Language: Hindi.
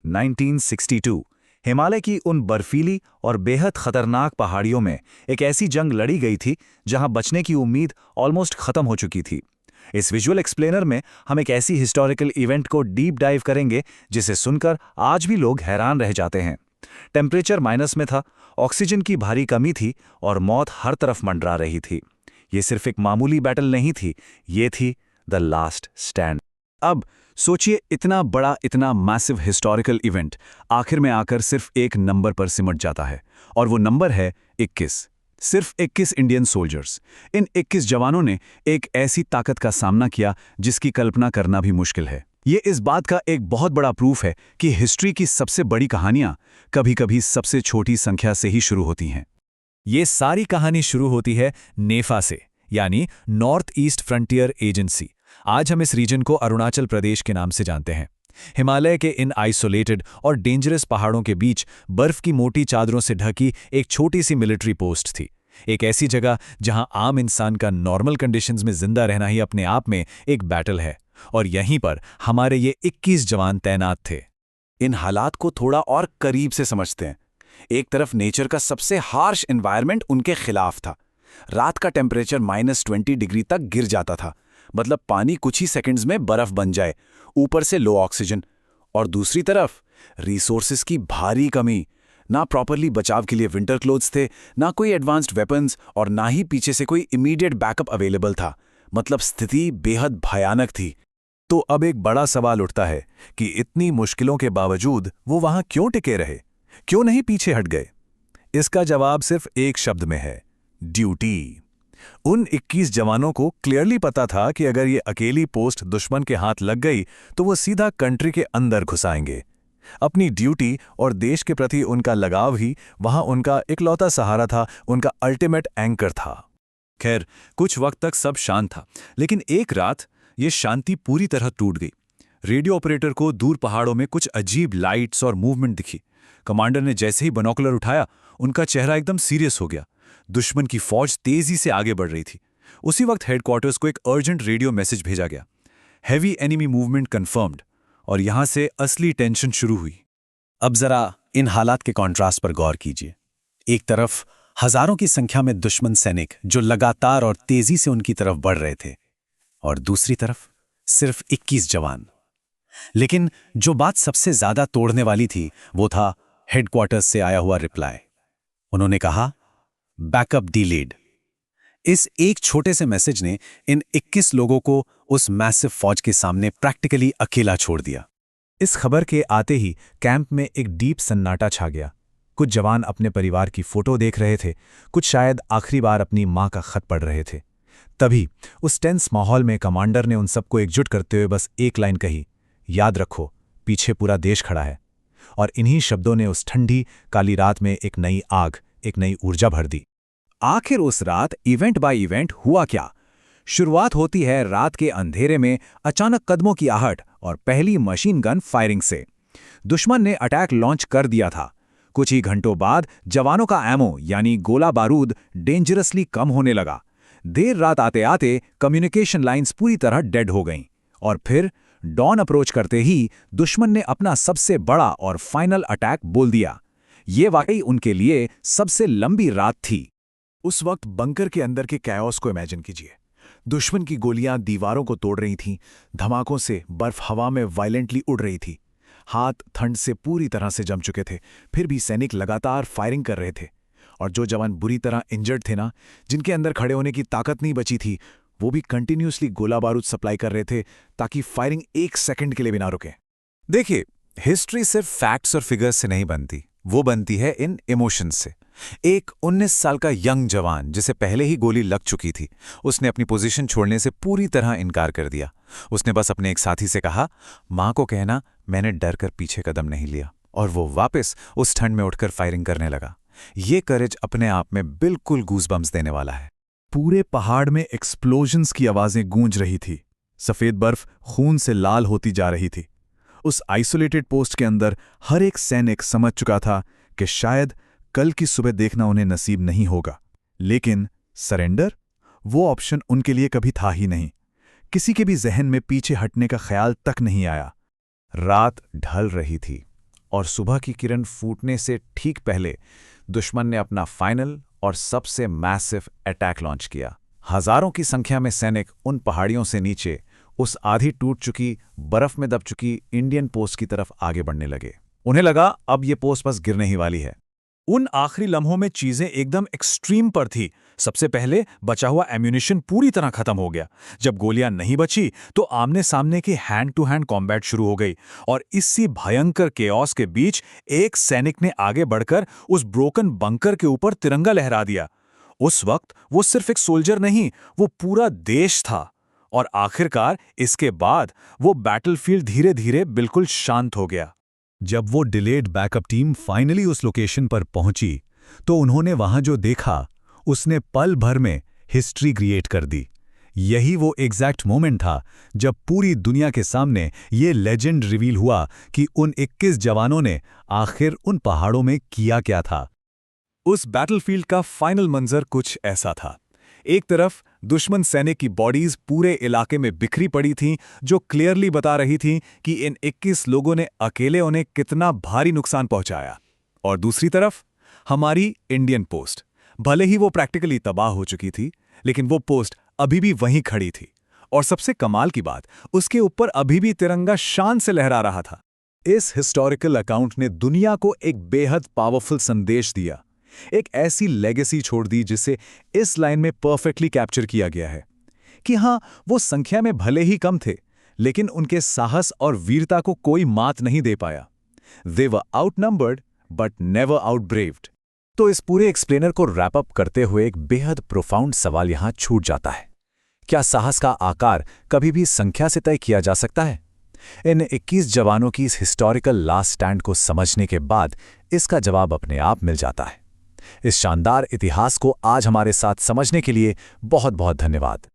1962 हिमालय की उन बर्फीली और बेहद खतरनाक पहाड़ियों में एक ऐसी जंग लड़ी गई थी जहां बचने की उम्मीद ऑलमोस्ट खत्म हो चुकी थी। इस विजुअल एक्सप्लेनर में हम एक ऐसी हिस्टोरिकल इवेंट को डीप डाइव करेंगे जिसे सुनकर आज भी लोग हैरान रह जाते हैं। टेम्परेचर माइनस में था, ऑक्सीजन की भारी कमी थी और मौत हर तरफ मंडरा रही थी। ये सिर्फ एक मामूली बैटल नहीं थी, ये थी द लास्ट स्टैंड। अब सोचिए, इतना बड़ा, इतना मैसिव हिस्टोरिकल इवेंट आखिर में आकर सिर्फ एक नंबर पर सिमट जाता है, और वो नंबर है 21। सिर्फ 21 इंडियन सोल्जर्स। इन 21 जवानों ने एक ऐसी ताकत का सामना किया जिसकी कल्पना करना भी मुश्किल है। ये इस बात का एक बहुत बड़ा प्रूफ है कि हिस्ट्री की सबसे बड़ी कहानियां कभी-कभी सबसे छोटी संख्या से ही शुरू होती हैं। ये सारी कहानी शुरू होती है नेफा से, यानी नॉर्थ ईस्ट फ्रंटियर एजेंसी। आज हम इस रीजन को अरुणाचल प्रदेश के नाम से जानते हैं। हिमालय के इन आइसोलेटेड और डेंजरस पहाड़ों के बीच बर्फ की मोटी चादरों से ढकी एक छोटी सी मिलिट्री पोस्ट थी। एक ऐसी जगह जहां आम इंसान का नॉर्मल कंडीशंस में जिंदा रहना ही अपने आप में एक बैटल है, और यहीं पर हमारे ये 21 जवान तैनात थे। इन हालात को थोड़ा और करीब से समझते हैं। एक तरफ नेचर का सबसे हार्श एनवायरनमेंट उनके खिलाफ था। रात का टेम्परेचर -20 डिग्री तक गिर जाता था, मतलब पानी कुछ ही सेकंड्स में बर्फ बन जाए, ऊपर से लो ऑक्सीजन। और दूसरी तरफ रिसोर्सेज की भारी कमी। ना प्रॉपरली बचाव के लिए विंटर क्लोथ्स थे, ना कोई एडवांस्ड वेपन्स, और ना ही पीछे से कोई इमीडिएट बैकअप अवेलेबल था। मतलब स्थिति बेहद भयानक थी। तो अब एक बड़ा सवाल उठता है कि इतनी मुश्किलों के बावजूद वो वहां क्यों टिके रहे, क्यों नहीं पीछे हट गए? इसका जवाब सिर्फ एक शब्द में है, ड्यूटी। उन 21 जवानों को क्लियरली पता था कि अगर ये अकेली पोस्ट दुश्मन के हाथ लग गई तो वो सीधा कंट्री के अंदर घुसाएंगे। अपनी ड्यूटी और देश के प्रति उनका लगाव ही वहां उनका इकलौता सहारा था, उनका अल्टीमेट एंकर था। खैर, कुछ वक्त तक सब शांत था, लेकिन एक रात ये शांति पूरी तरह टूट गई। रेडियो ऑपरेटर को दूर पहाड़ों में कुछ अजीब लाइट्स और मूवमेंट दिखी। कमांडर ने जैसे ही बाइनोकुलर उठाया, उनका चेहरा एकदम सीरियस हो गया। दुश्मन की फौज तेजी से आगे बढ़ रही थी। उसी वक्त हेडक्वार्टर्स को एक अर्जेंट रेडियो मैसेज भेजा गया, हैवी एनिमी मूवमेंट कंफर्म्ड। और यहां से असली टेंशन शुरू हुई। अब जरा इन हालात के कॉन्ट्रास्ट पर गौर कीजिए। एक तरफ हजारों की संख्या में दुश्मन सैनिक जो लगातार और तेजी से उनकी तरफ बढ़ रहे थे, और दूसरी तरफ सिर्फ 21 जवान। लेकिन जो बात सबसे ज्यादा तोड़ने वाली थी वो था हेडक्वार्टर्स से आया हुआ रिप्लाई। उन्होंने कहा, बैकअप डिलेड। इस एक छोटे से मैसेज ने इन 21 लोगों को उस मैसिव फौज के सामने प्रैक्टिकली अकेला छोड़ दिया। इस खबर के आते ही कैंप में एक डीप सन्नाटा छा गया। कुछ जवान अपने परिवार की फोटो देख रहे थे, कुछ शायद आखिरी बार अपनी मां का खत पढ़ रहे थे। तभी उस टेंस माहौल में कमांडर ने उन सबको एकजुट करते हुए बस एक लाइन कही, याद रखो, पीछे पूरा देश खड़ा है। और इन्हीं शब्दों ने उस ठंडी काली रात में एक नई आग, एक नई ऊर्जा भर दी। आखिर उस रात इवेंट बाय इवेंट हुआ क्या? शुरुआत होती है रात के अंधेरे में अचानक कदमों की आहट और पहली मशीन गन फायरिंग से। दुश्मन ने अटैक लॉन्च कर दिया था। कुछ ही घंटों बाद जवानों का एमो यानी गोला बारूद डेंजरसली कम होने लगा। देर रात आते आते कम्युनिकेशन लाइंस पूरी तरह डेड हो गईं। और फिर डॉन अप्रोच करते ही दुश्मन ने अपना सबसे बड़ा और फाइनल अटैक बोल दिया। ये वाकई उनके लिए सबसे लंबी रात थी। उस वक्त बंकर के अंदर के कैओस को इमेजिन कीजिए। दुश्मन की गोलियां दीवारों को तोड़ रही थीं, धमाकों से बर्फ हवा में वायलेंटली उड़ रही थी। हाथ ठंड से पूरी तरह से जम चुके थे, फिर भी सैनिक लगातार फायरिंग कर रहे थे। और जो जवान बुरी तरह इंजर्ड थे ना, जिनके अंदर खड़े होने की ताकत नहीं बची थी, वो भी कंटिन्यूसली गोला बारूद सप्लाई कर रहे थे ताकि फायरिंग एक सेकंड के लिए भी ना रुके। देखिए, हिस्ट्री सिर्फ फैक्ट्स और फिगर्स से नहीं बनती, वो बनती है इन इमोशंस से। एक 19 साल का यंग जवान जिसे पहले ही गोली लग चुकी थी, उसने अपनी पोजीशन छोड़ने से पूरी तरह इनकार कर दिया। उसने बस अपने एक साथी से कहा, मां को कहना मैंने डर कर पीछे कदम नहीं लिया। और वो वापस उस ठंड में उठकर फायरिंग करने लगा। ये करेज अपने आप में बिल्कुल गूज़बम्प्स देने वाला है। पूरे पहाड़ में एक्सप्लोजन्स की आवाजें गूंज रही थी। सफेद बर्फ खून से लाल होती जा रही थी। उस आइसोलेटेड पोस्ट के अंदर हर एक सैनिक समझ चुका था कि शायद कल की सुबह देखना उन्हें नसीब नहीं होगा। लेकिन सरेंडर, वो ऑप्शन उनके लिए कभी था ही नहीं। किसी के भी जहन में पीछे हटने का ख्याल तक नहीं आया। रात ढल रही थी। और सुबह की किरण फूटने से ठीक पहले दुश्मन ने अपना फाइनल और सबसे मैसिव अटैक लॉन्च किया। हजारों की संख्या में सैनिक उन पहाड़ियों से नीचे उस आधी टूट चुकी, बर्फ में दब चुकी इंडियन पोस्ट की तरफ आगे बढ़ने लगे। उन्हें लगा अब ये पोस्ट बस गिरने ही वाली है। उन आखिरी लम्हों में चीजें एकदम एक्सट्रीम पर थी। सबसे पहले बचा हुआ एम्यूनिशन पूरी तरह खत्म हो गया। जब गोलियां नहीं बची तो आमने सामने की हैंड टू हैंड कॉम्बैट शुरू हो गई और इसी भयंकर केओस के बीच एक सैनिक ने आगे बढ़कर उस ब्रोकन बंकर के ऊपर तिरंगा लहरा दिया। उस वक्त वो सिर्फ एक सोल्जर नहीं, वो पूरा देश था। और आखिरकार इसके बाद वो बैटलफील्ड धीरे धीरे बिल्कुल शांत हो गया। जब वो डिलेड बैकअप टीम फाइनली उस लोकेशन पर पहुंची तो उन्होंने वहां जो देखा उसने पल भर में हिस्ट्री क्रिएट कर दी। यही वो एग्जैक्ट मोमेंट था जब पूरी दुनिया के सामने ये लेजेंड रिवील हुआ कि उन 21 जवानों ने आखिर उन पहाड़ों में किया क्या था। उस बैटलफील्ड का फाइनल मंजर कुछ ऐसा था। एक तरफ दुश्मन सैनिक की बॉडीज पूरे इलाके में बिखरी पड़ी थीं, जो क्लियरली बता रही थीं कि इन 21 लोगों ने अकेले उन्हें कितना भारी नुकसान पहुंचाया। और दूसरी तरफ हमारी इंडियन पोस्ट, भले ही वो प्रैक्टिकली तबाह हो चुकी थी, लेकिन वो पोस्ट अभी भी वहीं खड़ी थी। और सबसे कमाल की बात, उसके ऊपर अभी भी तिरंगा शान से लहरा रहा था। इस हिस्टोरिकल अकाउंट ने दुनिया को एक बेहद पावरफुल संदेश दिया, एक ऐसी लेगेसी छोड़ दी जिसे इस लाइन में परफेक्टली कैप्चर किया गया है कि हाँ, वो संख्या में भले ही कम थे, लेकिन उनके साहस और वीरता को कोई मात नहीं दे पाया। दे वर आउटनंबर्ड बट नेवर आउटब्रेव्ड। तो इस पूरे एक्सप्लेनर को रैप अप करते हुए एक बेहद प्रोफाउंड सवाल यहां छूट जाता है, क्या साहस का आकार कभी भी संख्या से तय किया जा सकता है? इन 21 जवानों की इस हिस्टोरिकल लास्ट स्टैंड को समझने के बाद इसका जवाब अपने आप मिल जाता है। इस शानदार इतिहास को आज हमारे साथ समझने के लिए बहुत बहुत धन्यवाद।